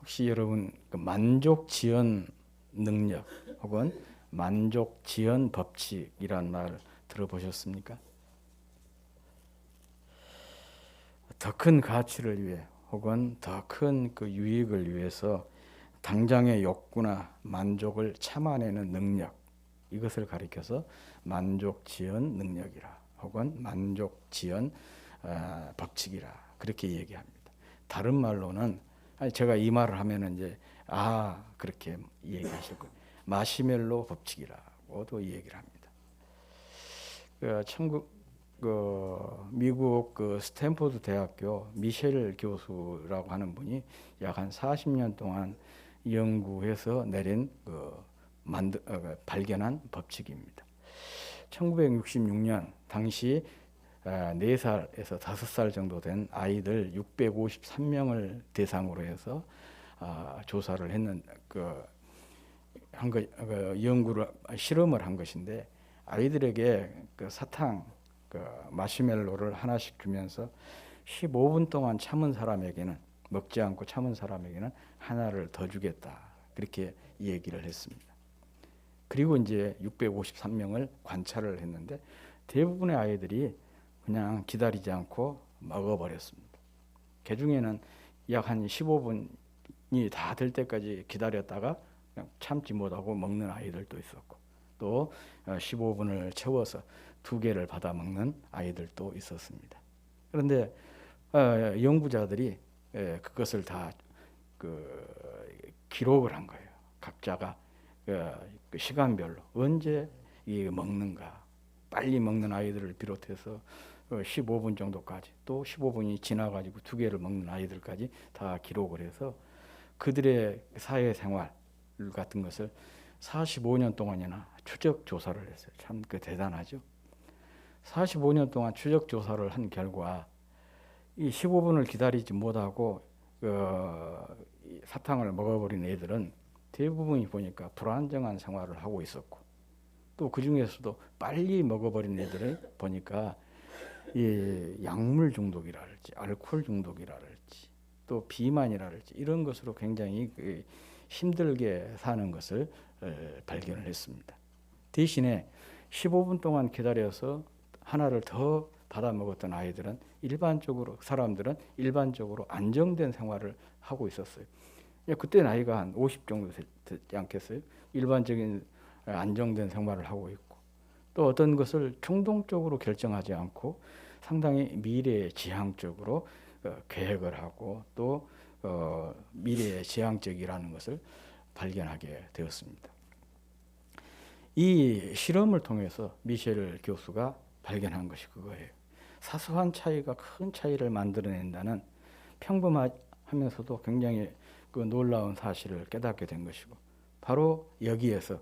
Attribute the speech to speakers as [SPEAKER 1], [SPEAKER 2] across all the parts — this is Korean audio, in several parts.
[SPEAKER 1] 혹시 여러분 그 만족 지연 능력 혹은 만족 지연 법칙이란 말 들어보셨습니까? 더 큰 가치를 위해 혹은 더 큰 그 유익을 위해서 당장의 욕구나 만족을 참아내는 능력, 이것을 가리켜서 만족 지연 능력이라 혹은 만족 지연 법칙이라 그렇게 얘기합니다. 다른 말로는 제가 이 말을 하면은 이제 그렇게 얘기하실 거예요. 마시멜로 법칙이라고도 얘기를 합니다. 미국 스탠포드 대학교 미셸 교수라고 하는 분이 약 한 40년 동안 연구해서 내린 발견한 법칙입니다. 1966년 당시 4살에서 5살 정도 된 아이들 653명을 대상으로 해서 조사를 했는 연구를 실험을 한 것인데, 아이들에게 사탕 마시멜로를 하나씩 주면서 15분 동안 참은 사람에게는, 먹지 않고 참은 사람에게는 하나를 더 주겠다, 그렇게 얘기를 했습니다. 그리고 이제 653명을 관찰을 했는데 대부분의 아이들이 그냥 기다리지 않고 먹어버렸습니다. 그 중에는 약 한 15분이 다 될 때까지 기다렸다가 그냥 참지 못하고 먹는 아이들도 있었고, 또 15분을 채워서 2개를 받아 먹는 아이들도 있었습니다. 그런데 연구자들이 그것을 다 기록을 한 거예요. 각자가 그 시간별로 언제 먹는가, 빨리 먹는 아이들을 비롯해서 15분 정도까지, 또 15분이 지나가지고 2개를 먹는 아이들까지 다 기록을 해서 그들의 사회생활 같은 것을 45년 동안이나 추적 조사를 했어요. 참 대단하죠. 45년 동안 추적 조사를 한 결과 이 15분을 기다리지 못하고 사탕을 먹어버린 애들은 대부분이 보니까 불안정한 생활을 하고 있었고, 또 그 중에서도 빨리 먹어버린 애들을 보니까 이 약물 중독이랄지 알코올 중독이랄지 또 비만이랄지 이런 것으로 굉장히 힘들게 사는 것을 발견을 했습니다. 대신에 15분 동안 기다려서 하나를 더 받아 먹었던 아이들은 사람들은 일반적으로 안정된 생활을 하고 있었어요. 그때 나이가 한 50 정도 되지 않겠어요? 일반적인 안정된 생활을 하고 있고, 또 어떤 것을 충동적으로 결정하지 않고 상당히 미래지향적으로 계획을 하고, 또 미래지향적이라는 것을 발견하게 되었습니다. 이 실험을 통해서 미셸 교수가 발견한 것이 그거예요. 사소한 차이가 큰 차이를 만들어낸다는 평범하면서도 굉장히 놀라운 사실을 깨닫게 된 것이고, 바로 여기에서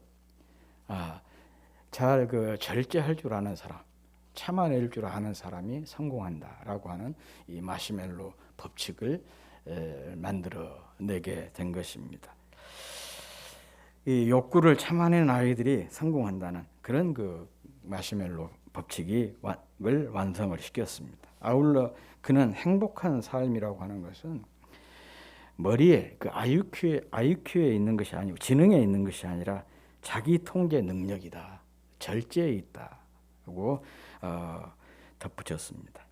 [SPEAKER 1] 잘 절제할 줄 아는 사람, 참아낼 줄 아는 사람이 성공한다라고 하는 이 마시멜로 법칙을 만들어내게 된 것입니다. 이 욕구를 참아내는 아이들이 성공한다는 그런 마시멜로 법칙을 완성을 시켰습니다. 아울러 그는 행복한 삶이라고 하는 것은 머리에 IQ에 있는 것이 아니고, 지능에 있는 것이 아니라 자기 통제 능력이다, 절제에 있다고 덧붙였습니다.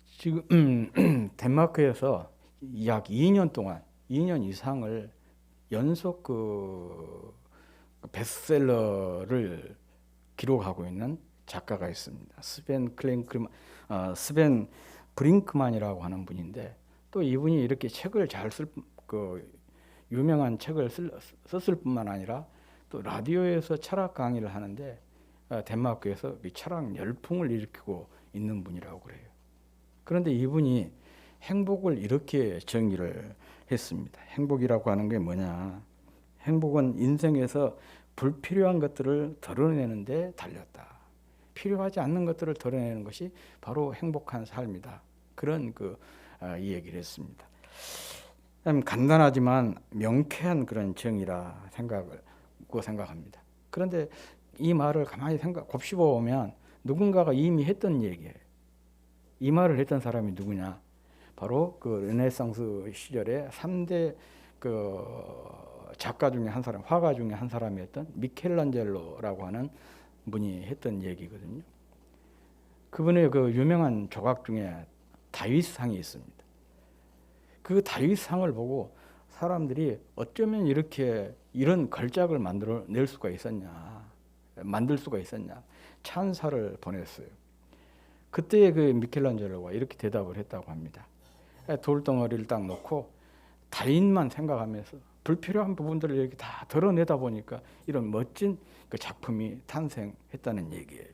[SPEAKER 1] 지금 덴마크에서 약 2년 이상을 연속 베스트셀러를 기록하고 있는 작가가 있습니다. 스벤 브링크만이라고 하는 분인데, 또 이분이 이렇게 책을 유명한 책을 썼을 뿐만 아니라 또 라디오에서 철학 강의를 하는데 덴마크에서 철학 열풍을 일으키고 있는 분이라고 그래요. 그런데 이분이 행복을 이렇게 정의를 했습니다. 행복이라고 하는 게 뭐냐? 행복은 인생에서 불필요한 것들을 덜어내는 데 달렸다. 필요하지 않는 것들을 덜어내는 것이 바로 행복한 삶이다. 그런 이 얘기를 했습니다. 간단하지만 명쾌한 그런 정의라 생각합니다. 그런데 이 말을 가만히 곱씹어 보면 누군가가 이미 했던 얘기예요. 이 말을 했던 사람이 누구냐? 바로 그 르네상스 시절에 3대 그 작가 중에 한 사람, 화가 중에 한 사람이었던 미켈란젤로라고 하는 분이 했던 얘기거든요. 그분의 그 유명한 조각 중에 다윗상이 있습니다. 그 다윗상을 보고 사람들이 어쩌면 이렇게 이런 걸작을 만들 수가 있었냐, 찬사를 보냈어요. 그때 그 미켈란젤로가 이렇게 대답을 했다고 합니다. 돌덩어리를 딱 놓고 다윗만 생각하면서 불필요한 부분들을 이렇게 다 드러내다 보니까 이런 멋진 그 작품이 탄생했다는 얘기예요.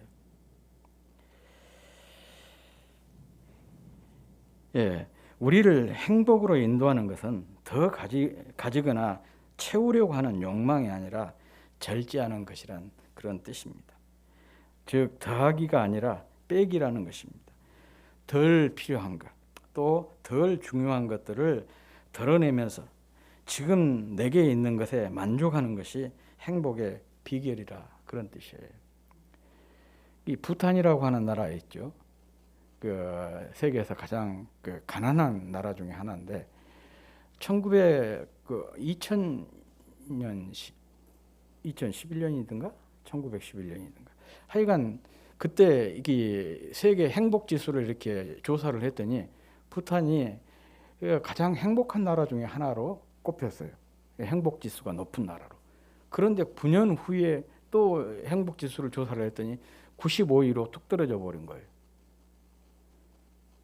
[SPEAKER 1] 예, 우리를 행복으로 인도하는 것은 더 가지거나 채우려고 하는 욕망이 아니라 절제하는 것이란 그런 뜻입니다. 즉 더하기가 아니라 빼기라는 것입니다. 덜 필요한 것, 또 덜 중요한 것들을 덜어내면서 지금 내게 있는 것에 만족하는 것이 행복의 비결이라 그런 뜻이에요. 이 부탄이라고 하는 나라 있죠. 그 세계에서 가장 그 가난한 나라 중에 하나인데 2011년이든가 1911년이든가 하여간 그때 이게 세계 행복 지수를 이렇게 조사를 했더니 부탄이 가장 행복한 나라 중에 하나로 꼽혔어요. 행복 지수가 높은 나라로. 그런데 9년 후에 또 행복 지수를 조사를 했더니 95위로 뚝 떨어져 버린 거예요.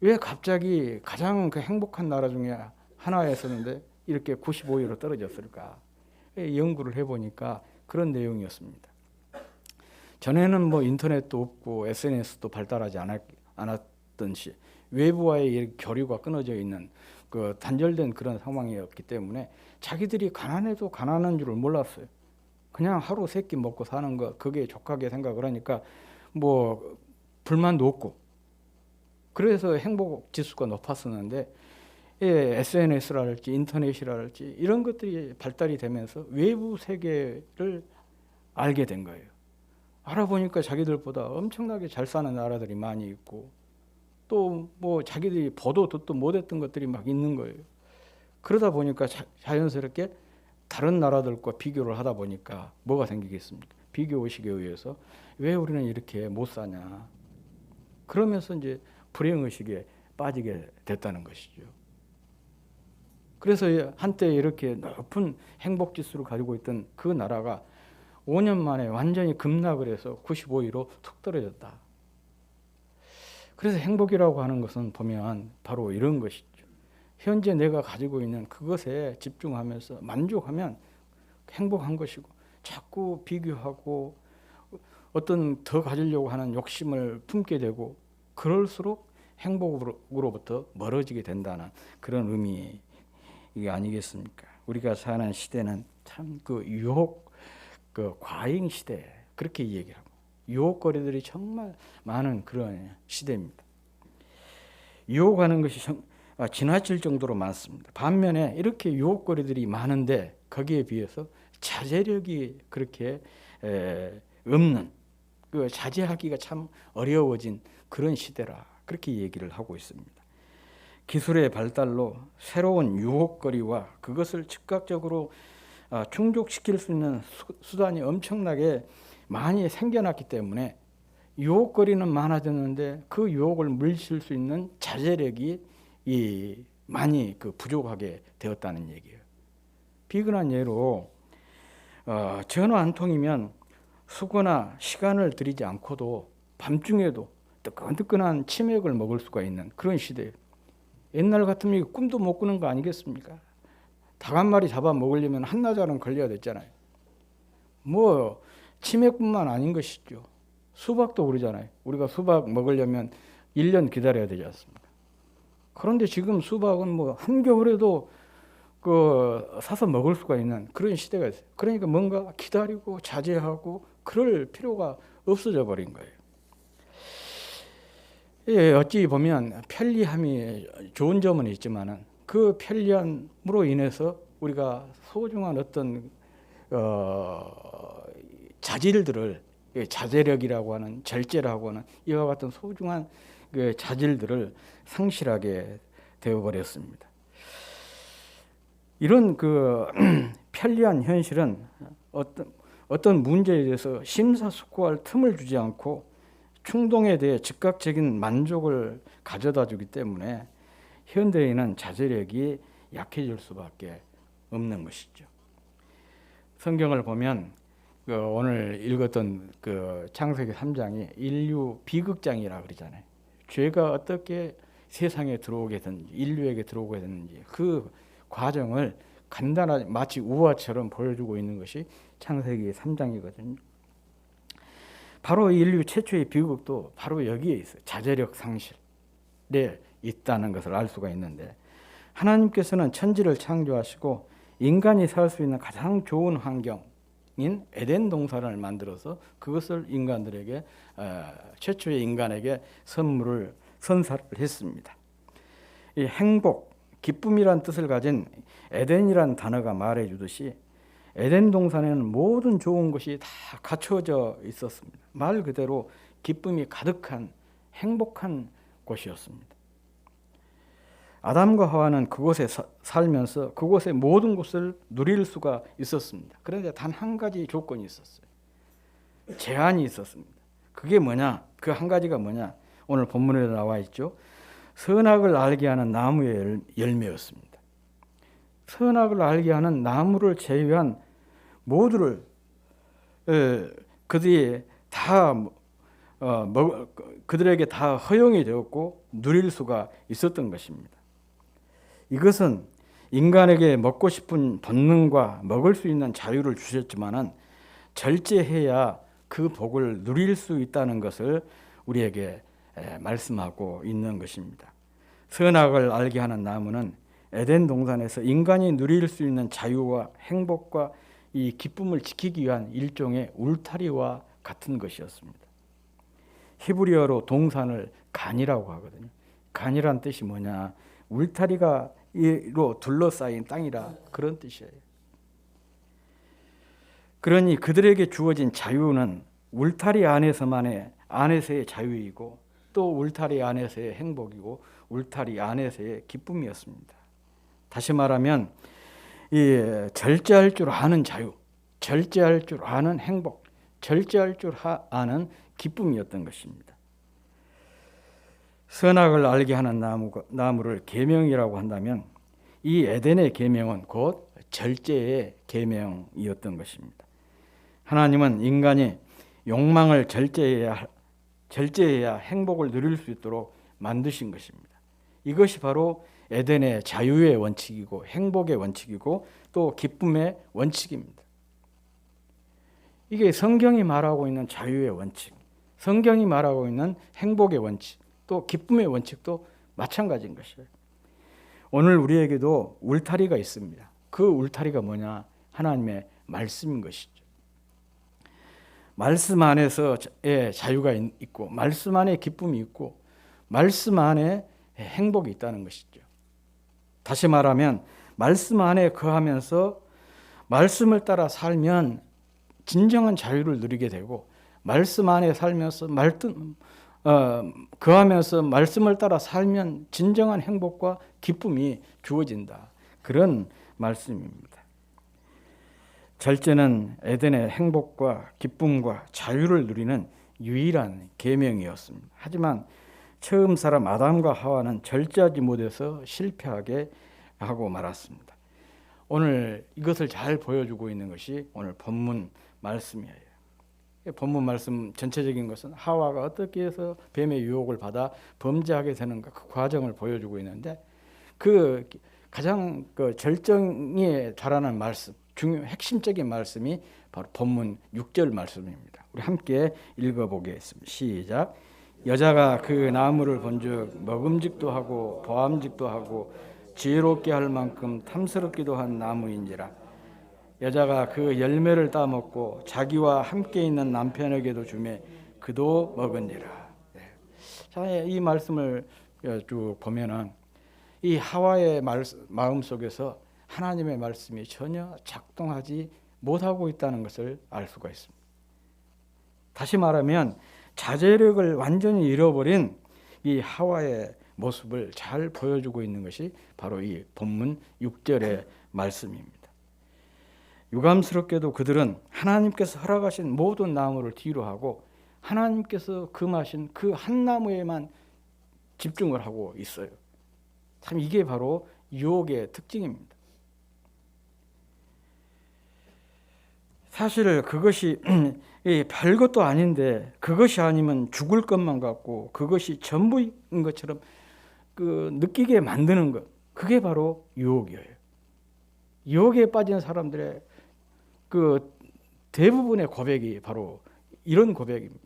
[SPEAKER 1] 왜 갑자기 가장 그 행복한 나라 중에 하나였었는데 이렇게 95위로 떨어졌을까? 연구를 해보니까 그런 내용이었습니다. 전에는 뭐 인터넷도 없고 SNS도 발달하지 않았던 시 외부와의 교류가 끊어져 있는 그 단절된 그런 상황이었기 때문에 자기들이 가난해도 가난한 줄을 몰랐어요. 그냥 하루 세 끼 먹고 사는 거 그게 족하게 생각을 하니까 뭐 불만도 없고 그래서 행복 지수가 높았었는데 SNS랄지 인터넷이랄지 이런 것들이 발달이 되면서 외부 세계를 알게 된 거예요. 알아보니까 자기들보다 엄청나게 잘 사는 나라들이 많이 있고 또 뭐 자기들이 보도 듣도 못했던 것들이 막 있는 거예요. 그러다 보니까 자연스럽게 다른 나라들과 비교를 하다 보니까 뭐가 생기겠습니까? 비교의식에 의해서 왜 우리는 이렇게 못 사냐. 그러면서 이제 불행의식에 빠지게 됐다는 것이죠. 그래서 한때 이렇게 높은 행복지수를 가지고 있던 그 나라가 5년 만에 완전히 급락을 해서 95위로 툭 떨어졌다. 그래서 행복이라고 하는 것은 보면 바로 이런 것이죠. 현재 내가 가지고 있는 그것에 집중하면서 만족하면 행복한 것이고 자꾸 비교하고 어떤 더 가지려고 하는 욕심을 품게 되고 그럴수록 행복으로부터 멀어지게 된다는 그런 의미 이게 아니겠습니까? 우리가 사는 시대는 참 그 유혹, 그 과잉 시대 그렇게 얘기하고 유혹거리들이 정말 많은 그런 시대입니다. 유혹하는 것이 지나칠 정도로 많습니다. 반면에 이렇게 유혹거리들이 많은데 거기에 비해서 자제력이 그렇게 없는 그 자제하기가 참 어려워진 그런 시대라 그렇게 얘기를 하고 있습니다. 기술의 발달로 새로운 유혹거리와 그것을 즉각적으로 충족시킬 수 있는 수단이 엄청나게 많이 생겨났기 때문에 유혹거리는 많아졌는데 그 유혹을 물리칠 수 있는 자제력이 많이 부족하게 되었다는 얘기예요. 비근한 예로 전화 한 통이면 수고나 시간을 들이지 않고도 밤중에도 뜨끈뜨끈한 치맥을 먹을 수가 있는 그런 시대예요. 옛날 같으면 꿈도 못 꾸는 거 아니겠습니까? 닭 한 마리 잡아 먹으려면 한나절은 걸려야 됐잖아요. 뭐 치맥뿐만 아닌 것이죠. 수박도 그러잖아요. 우리가 수박 먹으려면 1년 기다려야 되지 않습니까? 그런데 지금 수박은 뭐 한겨울에도 사서 먹을 수가 있는 그런 시대가 있어요. 그러니까 뭔가 기다리고 자제하고 그럴 필요가 없어져 버린 거예요. 어찌 보면 편리함이 좋은 점은 있지만은 그 편리함으로 인해서 우리가 소중한 어떤 자질들을 자제력이라고 하는 절제라고 하는 이와 같은 소중한 그 자질들을 상실하게 되어버렸습니다. 이런 그 편리한 현실은 어떤 문제에 대해서 심사숙고할 틈을 주지 않고 충동에 대해 즉각적인 만족을 가져다 주기 때문에 현대인은 자제력이 약해질 수밖에 없는 것이죠. 성경을 보면 오늘 읽었던 그 창세기 3장이 인류 비극장이라 그러잖아요. 죄가 어떻게 세상에 들어오게 됐는지, 인류에게 들어오게 됐는지 그 과정을 간단하게 마치 우화처럼 보여주고 있는 것이 창세기 3장이거든요. 바로 인류 최초의 비극도 바로 여기에 있어요. 자제력 상실에 있다는 것을 알 수가 있는데, 하나님께서는 천지를 창조하시고 인간이 살 수 있는 가장 좋은 환경인 에덴 동산을 만들어서 그것을 인간들에게 최초의 인간에게 선사를 했습니다. 이 행복, 기쁨이란 뜻을 가진 에덴이란 단어가 말해주듯이 에덴 동산에는 모든 좋은 것이 다 갖춰져 있었습니다. 말 그대로 기쁨이 가득한 행복한 곳이었습니다. 아담과 하와는 그곳에 살면서 그곳의 모든 것을 누릴 수가 있었습니다. 그런데 단 한 가지 조건이 있었어요. 제한이 있었습니다. 그게 뭐냐? 그 한 가지가 뭐냐? 오늘 본문에 나와 있죠. 선악을 알게 하는 나무의 열매였습니다. 선악을 알게 하는 나무를 제외한 모두를 그들에게 다 허용이 되었고 누릴 수가 있었던 것입니다. 이것은 인간에게 먹고 싶은 본능과 먹을 수 있는 자유를 주셨지만은 절제해야 그 복을 누릴 수 있다는 것을 우리에게 말씀하고 있는 것입니다. 선악을 알게 하는 나무는 에덴 동산에서 인간이 누릴 수 있는 자유와 행복과 이 기쁨을 지키기 위한 일종의 울타리와 같은 것이었습니다. 히브리어로 동산을 간이라고 하거든요. 간이란 뜻이 뭐냐? 울타리가 이로 둘러싸인 땅이라 그런 뜻이에요. 그러니 그들에게 주어진 자유는 울타리 안에서의 자유이고 또 울타리 안에서의 행복이고 울타리 안에서의 기쁨이었습니다. 다시 말하면 이 절제할 줄 아는 자유, 절제할 줄 아는 행복, 절제할 줄 아는 기쁨이었던 것입니다. 선악을 알게 하는 나무를 계명이라고 한다면 이 에덴의 계명은 곧 절제의 계명이었던 것입니다. 하나님은 인간이 욕망을 절제해야 행복을 누릴 수 있도록 만드신 것입니다. 이것이 바로 에덴의 자유의 원칙이고 행복의 원칙이고 또 기쁨의 원칙입니다. 이게 성경이 말하고 있는 자유의 원칙, 성경이 말하고 있는 행복의 원칙, 또 기쁨의 원칙도 마찬가지인 것이에요. 오늘 우리에게도 울타리가 있습니다. 그 울타리가 뭐냐? 하나님의 말씀인 것이죠. 말씀 안에서의 자유가 있고 말씀 안에 기쁨이 있고 말씀 안에 행복이 있다는 것이죠. 다시 말하면 말씀 안에 거하면서 말씀을 따라 살면 진정한 자유를 누리게 되고 말씀 안에 살면서 거하면서 말씀을 따라 살면 진정한 행복과 기쁨이 주어진다. 그런 말씀입니다. 절제는 에덴의 행복과 기쁨과 자유를 누리는 유일한 계명이었습니다. 하지만 처음 사람 아담과 하와는 절제하지 못해서 실패하게 하고 말았습니다. 오늘 이것을 잘 보여주고 있는 것이 오늘 본문 말씀이에요. 본문 말씀 전체적인 것은 하와가 어떻게 해서 뱀의 유혹을 받아 범죄하게 되는가 그 과정을 보여주고 있는데 그 가장 절정에 달하는 말씀, 핵심적인 말씀이 바로 본문 6절 말씀입니다. 우리 함께 읽어보겠습니다. 시작. 여자가 그 나무를 본즉 먹음직도 하고 보암직도 하고 지혜롭게 할 만큼 탐스럽기도 한 나무인지라. 여자가 그 열매를 따먹고 자기와 함께 있는 남편에게도 주매 그도 먹은지라. 자, 이 말씀을 쭉 보면은 이 하와의 마음 속에서 하나님의 말씀이 전혀 작동하지 못하고 있다는 것을 알 수가 있습니다. 다시 말하면 자제력을 완전히 잃어버린 이 하와의 모습을 잘 보여주고 있는 것이 바로 이 본문 6절의 말씀입니다. 유감스럽게도 그들은 하나님께서 허락하신 모든 나무를 뒤로 하고 하나님께서 금하신 그 한 나무에만 집중을 하고 있어요. 참 이게 바로 유혹의 특징입니다. 사실 그것이 별것도 아닌데 그것이 아니면 죽을 것만 같고 그것이 전부인 것처럼 느끼게 만드는 것, 그게 바로 유혹이에요. 유혹에 빠진 사람들의 대부분의 고백이 바로 이런 고백입니다.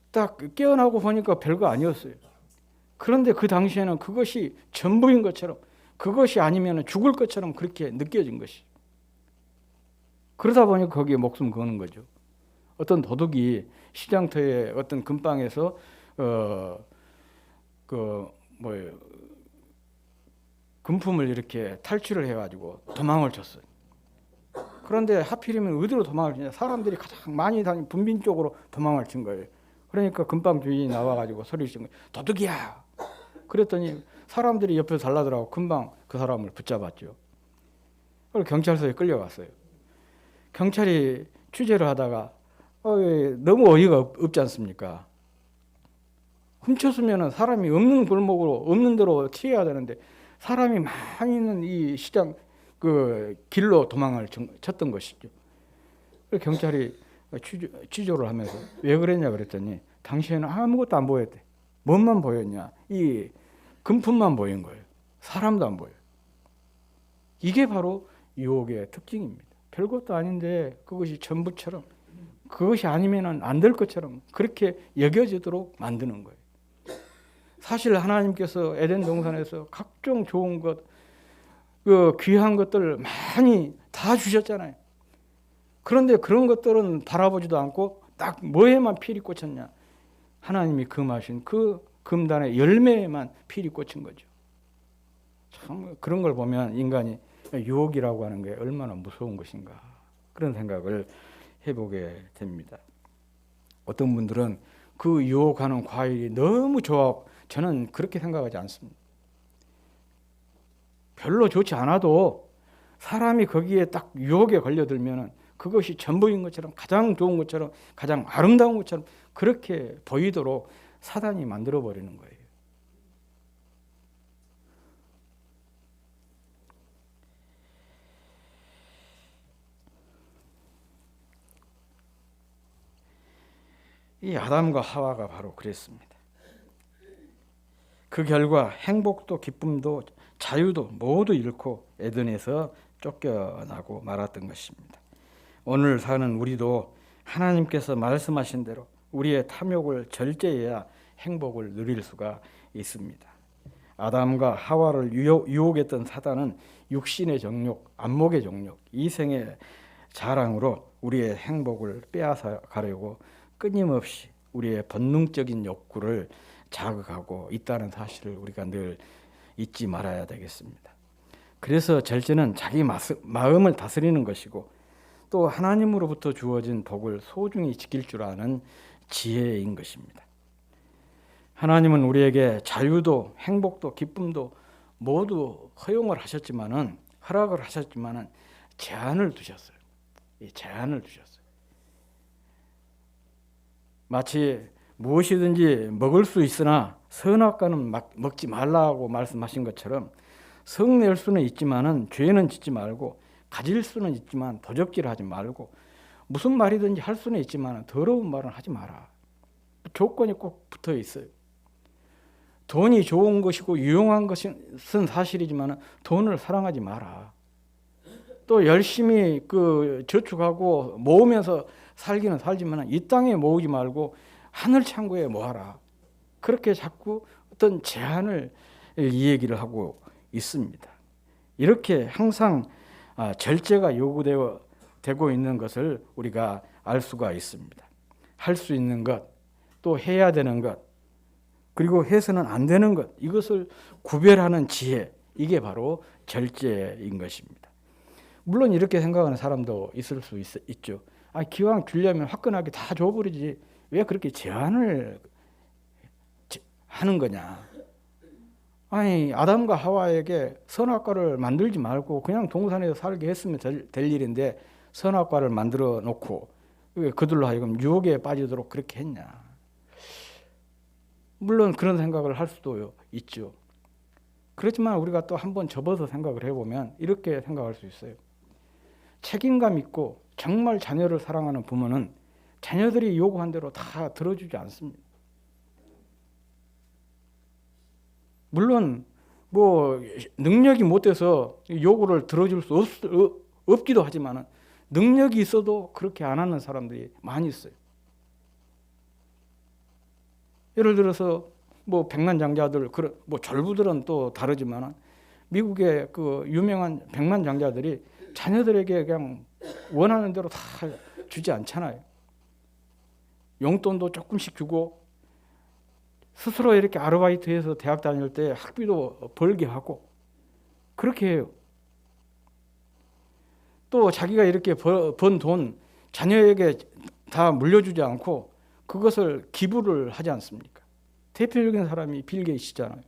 [SPEAKER 1] 딱 깨어나고 보니까 별거 아니었어요. 그런데 그 당시에는 그것이 전부인 것처럼, 그것이 아니면 죽을 것처럼 그렇게 느껴진 것이. 그러다 보니 거기에 목숨 거는 거죠. 어떤 도둑이 시장터에 어떤 금방에서 금품을 이렇게 탈취를 해가지고 도망을 쳤어요. 그런데 하필이면 어디로 도망을 치냐? 사람들이 가장 많이 다니는 분빈 쪽으로 도망을 친 거예요. 그러니까 금방 주인이 나와가지고 소리를 친 거예요. 도둑이야! 그랬더니 사람들이 옆에서 달라들하고 금방 그 사람을 붙잡았죠. 그리고 경찰서에 끌려갔어요. 경찰이 취재를 하다가 너무 어이가 없지 않습니까? 훔쳤으면 사람이 없는 골목으로 없는 데로 튀어야 되는데 사람이 많이 있는 이 시장 길로 도망을 쳤던 것이죠. 경찰이 취조를 하면서 왜 그랬냐 그랬더니 당시에는 아무것도 안 보였대. 뭔만 보였냐? 이 금품만 보인 거예요. 사람도 안 보여요. 이게 바로 유혹의 특징입니다. 별것도 아닌데 그것이 전부처럼, 그것이 아니면 안 될 것처럼 그렇게 여겨지도록 만드는 거예요. 사실 하나님께서 에덴 동산에서 각종 좋은 것, 귀한 것들 많이 다 주셨잖아요. 그런데 그런 것들은 바라보지도 않고 딱 뭐에만 필이 꽂혔냐? 하나님이 금하신 그 금단의 열매에만 필이 꽂힌 거죠. 참 그런 걸 보면 인간이 유혹이라고 하는 게 얼마나 무서운 것인가, 그런 생각을 해보게 됩니다. 어떤 분들은 그 유혹하는 과일이 너무 좋아, 저는 그렇게 생각하지 않습니다. 별로 좋지 않아도 사람이 거기에 딱 유혹에 걸려들면 그것이 전부인 것처럼, 가장 좋은 것처럼, 가장 아름다운 것처럼 그렇게 보이도록 사단이 만들어버리는 거예요. 이 아담과 하와가 바로 그랬습니다. 그 결과 행복도 기쁨도 자유도 모두 잃고 에덴에서 쫓겨나고 말았던 것입니다. 오늘 사는 우리도 하나님께서 말씀하신 대로 우리의 탐욕을 절제해야 행복을 누릴 수가 있습니다. 아담과 하와를 유혹했던 사단은 육신의 정욕, 안목의 정욕, 이생의 자랑으로 우리의 행복을 빼앗아 가려고 끊임없이 우리의 본능적인 욕구를 자극하고 있다는 사실을 우리가 늘 잊지 말아야 되겠습니다. 그래서 절제는 자기 마음을 다스리는 것이고 또 하나님으로부터 주어진 복을 소중히 지킬 줄 아는 지혜인 것입니다. 하나님은 우리에게 자유도 행복도 기쁨도 모두 허락을 하셨지만은 제한을 두셨어요. 제한을 두셨어요. 마치 무엇이든지 먹을 수 있으나 선악과는 먹지 말라고 말씀하신 것처럼 성낼 수는 있지만은 죄는 짓지 말고, 가질 수는 있지만 도적질하지 말고, 무슨 말이든지 할 수는 있지만 더러운 말은 하지 마라. 조건이 꼭 붙어 있어요. 돈이 좋은 것이고 유용한 것은 사실이지만 돈을 사랑하지 마라. 또 열심히 저축하고 모으면서 살기는 살지만 이 땅에 모으지 말고 하늘 창고에 모아라. 그렇게 자꾸 어떤 제한을 이 얘기를 하고 있습니다. 이렇게 항상 절제가 요구되고 있는 것을 우리가 알 수가 있습니다. 할 수 있는 것, 또 해야 되는 것, 그리고 해서는 안 되는 것, 이것을 구별하는 지혜, 이게 바로 절제인 것입니다. 물론 이렇게 생각하는 사람도 있을 수 있죠. 기왕 주려면 화끈하게 다 줘버리지 왜 그렇게 제한을 하는 거냐. 아니 아담과 하와에게 선악과를 만들지 말고 그냥 동산에서 살게 했으면 될 일인데 선악과를 만들어 놓고 왜 그들로 하여금 유혹에 빠지도록 그렇게 했냐. 물론 그런 생각을 할 수도 있죠. 그렇지만 우리가 또 한번 접어서 생각을 해보면 이렇게 생각할 수 있어요. 책임감 있고 정말 자녀를 사랑하는 부모는 자녀들이 요구한 대로 다 들어주지 않습니다. 물론 뭐 능력이 못 돼서 요구를 들어줄 수 없기도 하지만 능력이 있어도 그렇게 안 하는 사람들이 많이 있어요. 예를 들어서 뭐 백만장자들, 뭐 졸부들은 또 다르지만 미국의 그 유명한 백만장자들이 자녀들에게 그냥 원하는 대로 다 주지 않잖아요. 용돈도 조금씩 주고 스스로 이렇게 아르바이트해서 대학 다닐 때 학비도 벌게 하고 그렇게 해요. 또 자기가 이렇게 번 돈 자녀에게 다 물려주지 않고 그것을 기부를 하지 않습니까? 대표적인 사람이 빌 게이츠잖아요.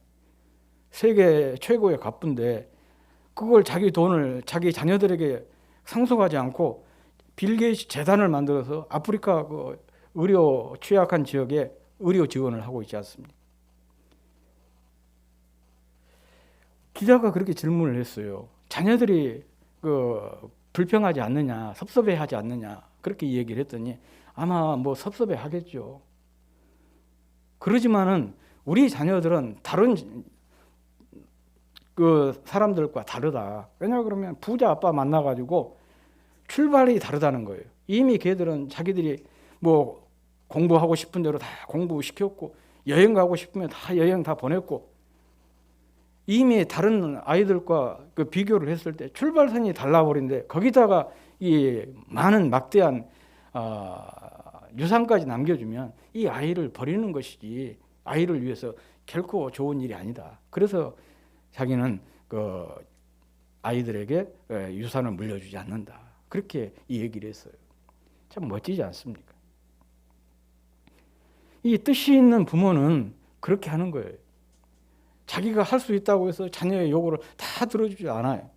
[SPEAKER 1] 세계 최고의 갑부인데 그걸 자기 돈을 자기 자녀들에게 상속하지 않고 빌 게이츠 재단을 만들어서 아프리카 그 의료 취약한 지역에 의료 지원을 하고 있지 않습니까? 기자가 그렇게 질문을 했어요. 자녀들이 그 불평하지 않느냐, 섭섭해하지 않느냐 그렇게 얘기를 했더니 아마 뭐 섭섭해하겠죠. 그러지만은 우리 자녀들은 다른 그 사람들과 다르다. 왜냐 그러면 부자 아빠 만나가지고 출발이 다르다는 거예요. 이미 걔들은 자기들이 뭐 공부하고 싶은 대로 다 공부시켰고 여행 가고 싶으면 다 여행 다 보냈고 이미 다른 아이들과 그 비교를 했을 때 출발선이 달라버린데 거기다가 이 많은 막대한 유산까지 남겨주면 이 아이를 버리는 것이지 아이를 위해서 결코 좋은 일이 아니다. 그래서 자기는 그 아이들에게 유산을 물려주지 않는다. 그렇게 이 얘기를 했어요. 참 멋지지 않습니까? 이 뜻이 있는 부모는 그렇게 하는 거예요. 자기가 할 수 있다고 해서 자녀의 요구를 다 들어주지 않아요.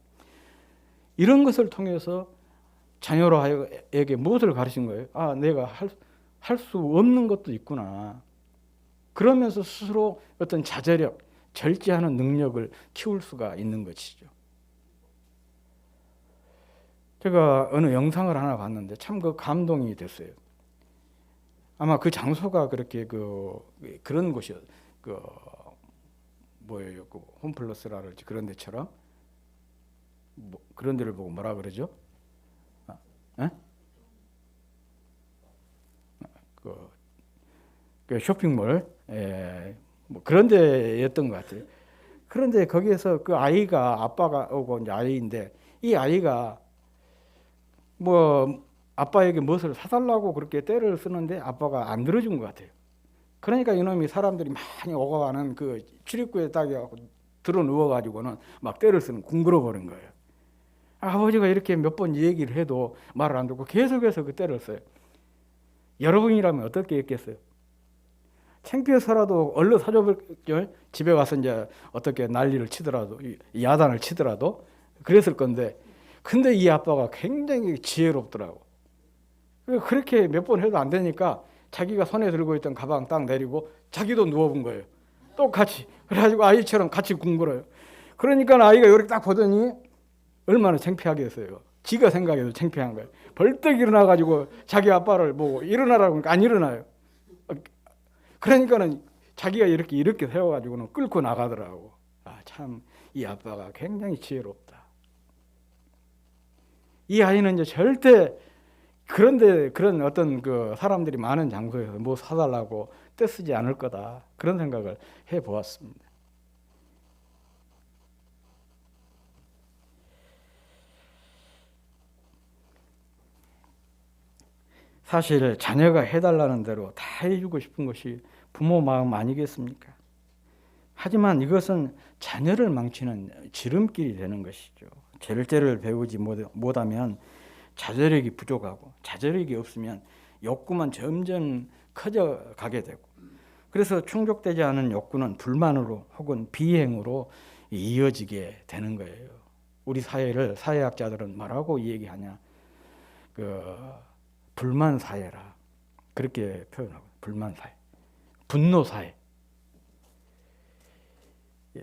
[SPEAKER 1] 이런 것을 통해서 자녀에게 무엇을 가르친 거예요? 아, 내가 할 수 없는 것도 있구나. 그러면서 스스로 어떤 자제력, 절제하는 능력을 키울 수가 있는 것이죠. 제가 어느 영상을 하나 봤는데 참 그 감동이 됐어요. 아마 그 장소가 그렇게 그런 곳이요. 뭐예요? 그 홈플러스라든지 그런 데처럼 그런 데를 보고 뭐라 그러죠? 그 쇼핑몰 뭐 그런 데였던 것 같아요. 그런데 거기에서 그 아이가 아빠가 오고 이제 아이인데 이 아이가 뭐 아빠에게 무엇을 사달라고 그렇게 떼를 쓰는데 아빠가 안 들어준 것 같아요. 그러니까 이놈이 사람들이 많이 오가는 그 출입구에 딱 들어 누워가지고는 막 떼를 쓰는 궁그러 버린 거예요. 아버지가 이렇게 몇 번 얘기를 해도 말을 안 듣고 계속해서 그 떼를 써요. 여러분이라면 어떻게 했겠어요? 창피해서라도 얼른 사줘볼게요. 집에 가서 이제 어떻게 난리를 치더라도 야단을 치더라도 그랬을 건데 근데 이 아빠가 굉장히 지혜롭더라고. 그렇게 몇 번 해도 안 되니까 자기가 손에 들고 있던 가방 딱 내리고 자기도 누워본 거예요. 똑같이. 그래가지고 아이처럼 같이 궁글어요. 그러니까 아이가 이렇게 딱 보더니 얼마나 창피하겠어요. 지가 생각해도 창피한 거예요. 벌떡 일어나가지고 자기 아빠를 보고 일어나라고 하니까 안 일어나요. 그러니까는 자기가 이렇게 세워가지고는 끌고 나가더라고. 아, 참 이 아빠가 굉장히 지혜롭다. 이 아이는 이제 절대 그런데 그런 어떤 그 사람들이 많은 장소에서 뭐 사달라고 떼쓰지 않을 거다. 그런 생각을 해 보았습니다. 사실 자녀가 해달라는 대로 다 해주고 싶은 것이 부모 마음 아니겠습니까? 하지만 이것은 자녀를 망치는 지름길이 되는 것이죠. 절제를 배우지 못하면 자제력이 부족하고 자제력이 없으면 욕구만 점점 커져가게 되고 그래서 충족되지 않은 욕구는 불만으로 혹은 비행으로 이어지게 되는 거예요. 우리 사회를 사회학자들은 뭐라고 얘기하냐? 불만 사회라. 그렇게 표현하고, 불만 사회, 분노 사회. 예.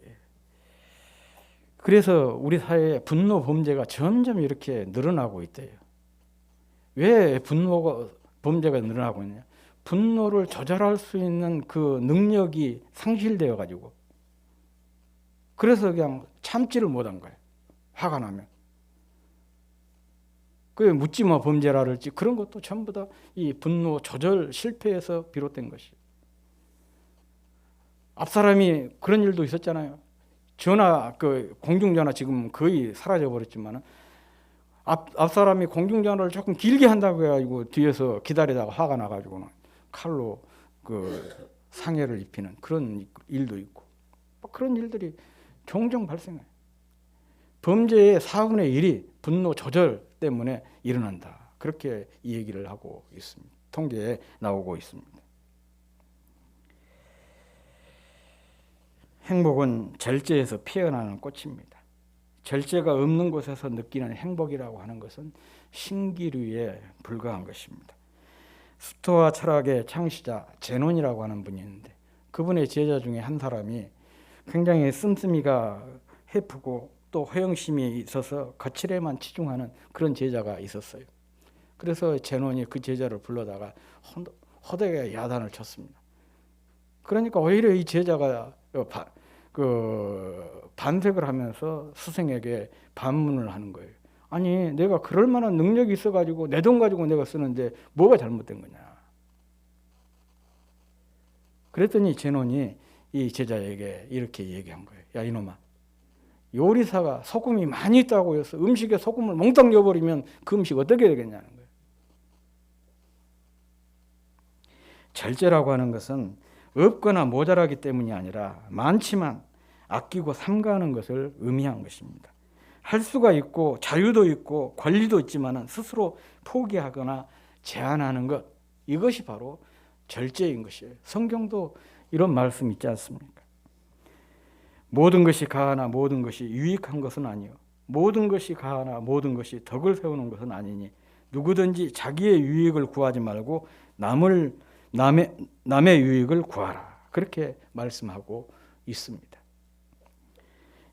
[SPEAKER 1] 그래서 우리 사회에 분노 범죄가 점점 이렇게 늘어나고 있대요. 왜 분노가 범죄가 늘어나고 있냐? 분노를 조절할 수 있는 그 능력이 상실되어 가지고, 그래서 그냥 참지를 못한 거예요. 화가 나면. 그 묻지마 범죄라 그럴지, 그런 것도 전부 다 이 분노 조절 실패에서 비롯된 것이에요. 앞사람이 그런 일도 있었잖아요. 전화, 공중전화 지금 거의 사라져 버렸지만, 앞사람이 공중전화를 조금 길게 한다고 해가지고 뒤에서 기다리다가 화가 나가지고는 칼로 상해를 입히는 그런 일도 있고, 그런 일들이 종종 발생해요. 범죄의 4분의 1이 분노 조절 때문에 일어난다. 그렇게 이 얘기를 하고 있습니다. 통계에 나오고 있습니다. 행복은 절제에서 피어나는 꽃입니다. 절제가 없는 곳에서 느끼는 행복이라고 하는 것은 신기류에 불과한 것입니다. 스토아 철학의 창시자 제논이라고 하는 분이 있는데, 그분의 제자 중에 한 사람이 굉장히 씀씀이가 해프고 또 허영심이 있어서 거칠에만 치중하는 그런 제자가 있었어요. 그래서 제논이 그 제자를 불러다가 허되게 야단을 쳤습니다. 그러니까 오히려 이 제자가 반색을 하면서 스승에게 반문을 하는 거예요. 아니, 내가 그럴 만한 능력이 있어가지고 내 돈 가지고 내가 쓰는데 뭐가 잘못된 거냐. 그랬더니 제논이 이 제자에게 이렇게 얘기한 거예요. 야, 이놈아, 요리사가 소금이 많이 있다고 해서 음식에 소금을 몽땅 넣어버리면 그 음식 어떻게 되겠냐는 거예요. 절제라고 하는 것은 없거나 모자라기 때문이 아니라 많지만 아끼고 삼가하는 것을 의미한 것입니다. 할 수가 있고 자유도 있고 권리도 있지만 스스로 포기하거나 제한하는 것, 이것이 바로 절제인 것이에요. 성경도 이런 말씀 있지 않습니까? 모든 것이 가하나 모든 것이 유익한 것은 아니요, 모든 것이 가하나 모든 것이 덕을 세우는 것은 아니니 누구든지 자기의 유익을 구하지 말고 남의 유익을 구하라. 그렇게 말씀하고 있습니다.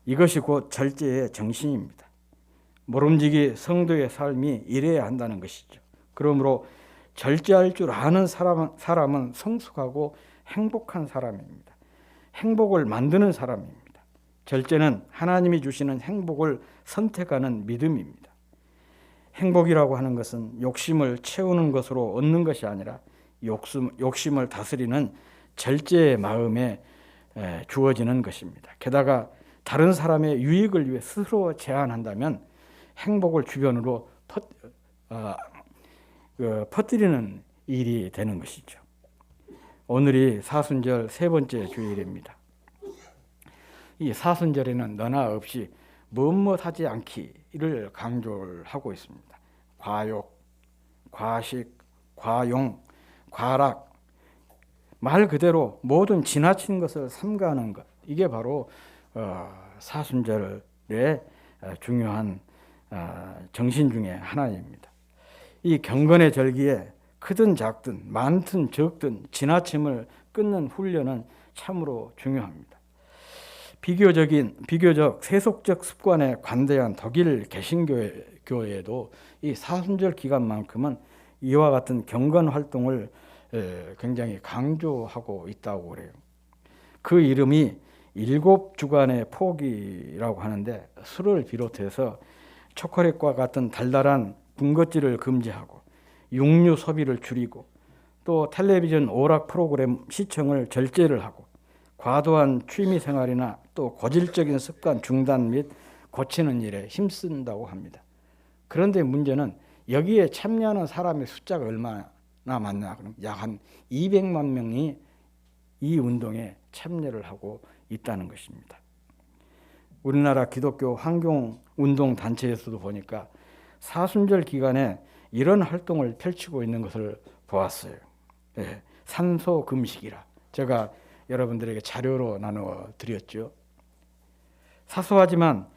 [SPEAKER 1] 이것이 곧 절제의 정신입니다. 모름지기 성도의 삶이 이래야 한다는 것이죠. 그러므로 절제할 줄 아는 사람은 성숙하고 행복한 사람입니다. 행복을 만드는 사람입니다. 절제는 하나님이 주시는 행복을 선택하는 믿음입니다. 행복이라고 하는 것은 욕심을 채우는 것으로 얻는 것이 아니라 욕심을 다스리는 절제의 마음에 주어지는 것입니다. 게다가 다른 사람의 유익을 위해 스스로 제한한다면 행복을 주변으로 퍼뜨리는 일이 되는 것이죠. 오늘이 사순절 세 번째 주일입니다. 이 사순절에는 너나 없이 무엇하지 않기를 강조를 하고 있습니다. 과욕, 과식, 과용, 과락, 말 그대로 모든 지나친 것을 삼가하는 것, 이게 바로 사순절의 중요한 정신 중에 하나입니다. 이 경건의 절기에 크든 작든 많든 적든 지나침을 끊는 훈련은 참으로 중요합니다. 비교적 세속적 습관에 관대한 독일 개신교에도 이 사순절 기간만큼은 이와 같은 경건 활동을 굉장히 강조하고 있다고 그래요. 그 이름이 7주간의 포기라고 하는데, 술을 비롯해서 초콜릿과 같은 달달한 군것질을 금지하고 육류 소비를 줄이고 또 텔레비전 오락 프로그램 시청을 절제를 하고 과도한 취미 생활이나 또 고질적인 습관 중단 및 고치는 일에 힘쓴다고 합니다. 그런데 문제는 여기에 참여하는 사람의 숫자가 얼마나 많나? 그럼 약 한 200만 명이 이 운동에 참여를 하고 있다는 것입니다. 우리나라 기독교 환경운동 단체에서도 보니까 사순절 기간에 이런 활동을 펼치고 있는 것을 보았어요. 산소 금식이라, 제가 여러분들에게 자료로 나누어 드렸죠. 사소하지만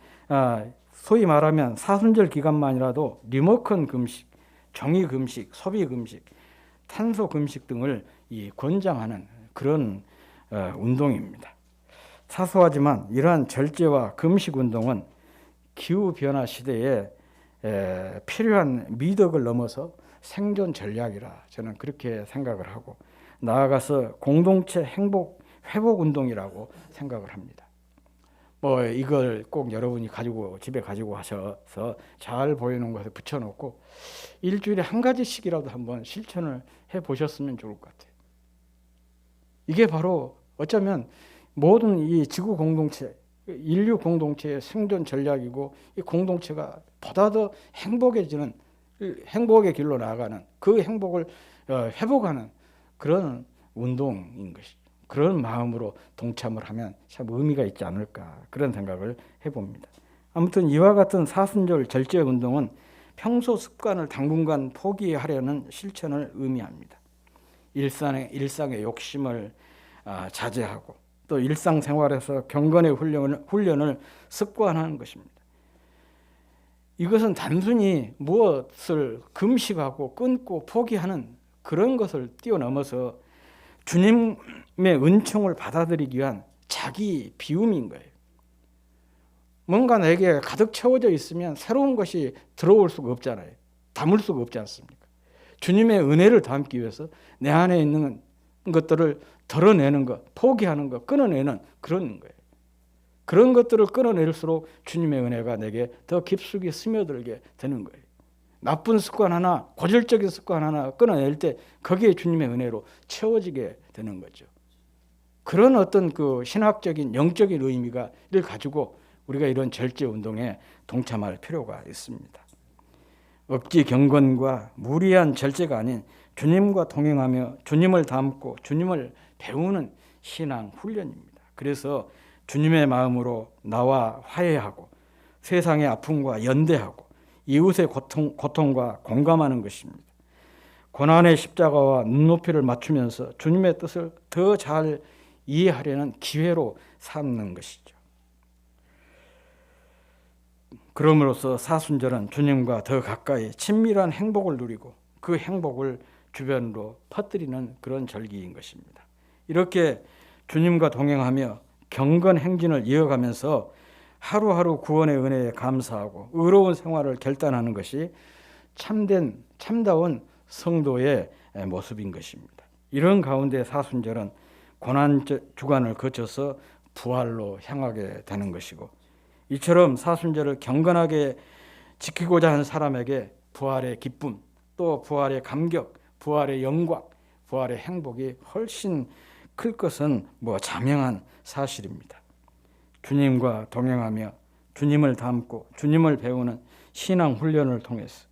[SPEAKER 1] 소위 말하면 사순절 기간만이라도 리모컨 금식, 종이 금식, 소비 금식, 탄소 금식 등을 권장하는 그런 운동입니다. 사소하지만 이러한 절제와 금식 운동은 기후 변화 시대에 필요한 미덕을 넘어서 생존 전략이라 저는 그렇게 생각을 하고, 나아가서 공동체 행복 회복 운동이라고 생각을 합니다. 이걸 꼭 여러분이 집에 가지고 가셔서 잘 보이는 곳에 붙여놓고 일주일에 한 가지씩이라도 한번 실천을 해보셨으면 좋을 것 같아요. 이게 바로 어쩌면 모든 이 지구 공동체, 인류 공동체의 생존 전략이고, 이 공동체가 보다 더 행복해지는, 행복의 길로 나아가는, 그 행복을 회복하는 그런 운동인 것이죠. 그런 마음으로 동참을 하면 참 의미가 있지 않을까, 그런 생각을 해봅니다. 아무튼 이와 같은 사순절 절제 운동은 평소 습관을 당분간 포기하려는 실천을 의미합니다. 일상의 욕심을 자제하고 또 일상생활에서 경건의 훈련을 습관하는 것입니다. 이것은 단순히 무엇을 금식하고 끊고 포기하는 그런 것을 뛰어넘어서 주님의 은총을 받아들이기 위한 자기 비움인 거예요. 뭔가 내게 가득 채워져 있으면 새로운 것이 들어올 수가 없잖아요. 담을 수가 없지 않습니까? 주님의 은혜를 담기 위해서 내 안에 있는 것들을 덜어내는 것, 포기하는 것, 끊어내는 그런 거예요. 그런 것들을 끊어낼수록 주님의 은혜가 내게 더 깊숙이 스며들게 되는 거예요. 나쁜 습관 하나, 고질적인 습관 하나 끊어낼 때 거기에 주님의 은혜로 채워지게 되는 거죠. 그런 어떤 그 신학적인 영적인 의미를 가지고 우리가 이런 절제 운동에 동참할 필요가 있습니다. 억지 경건과 무리한 절제가 아닌 주님과 동행하며 주님을 닮고 주님을 배우는 신앙 훈련입니다. 그래서 주님의 마음으로 나와 화해하고 세상의 아픔과 연대하고 이웃의 고통과 공감하는 것입니다. 고난의 십자가와 눈높이를 맞추면서 주님의 뜻을 더 잘 이해하려는 기회로 삼는 것이죠. 그럼으로써 사순절은 주님과 더 가까이 친밀한 행복을 누리고 그 행복을 주변으로 퍼뜨리는 그런 절기인 것입니다. 이렇게 주님과 동행하며 경건 행진을 이어가면서 하루하루 구원의 은혜에 감사하고 의로운 생활을 결단하는 것이 참다운 성도의 모습인 것입니다. 이런 가운데 사순절은 고난 주간을 거쳐서 부활로 향하게 되는 것이고, 이처럼 사순절을 경건하게 지키고자 하는 사람에게 부활의 기쁨, 또 부활의 감격, 부활의 영광, 부활의 행복이 훨씬 클 것은 자명한 사실입니다. 주님과 동행하며 주님을 닮고 주님을 배우는 신앙 훈련을 통해서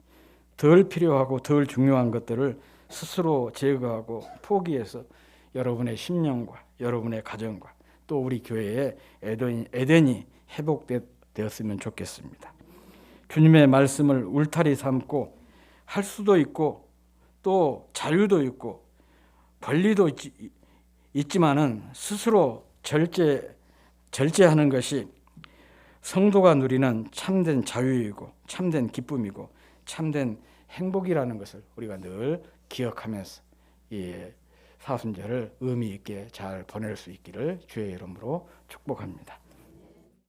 [SPEAKER 1] 덜 필요하고 덜 중요한 것들을 스스로 제거하고 포기해서 여러분의 심령과 여러분의 가정과 또 우리 교회의 에덴이 회복되었으면 좋겠습니다. 주님의 말씀을 울타리 삼고 할 수도 있고 또 자유도 있고 권리도 있지만은 스스로 절제하는 것이 성도가 누리는 참된 자유이고 참된 기쁨이고 참된 행복이라는 것을 우리가 늘 기억하면서 이 사순절을 의미 있게 잘 보낼 수 있기를 주의 이름으로 축복합니다.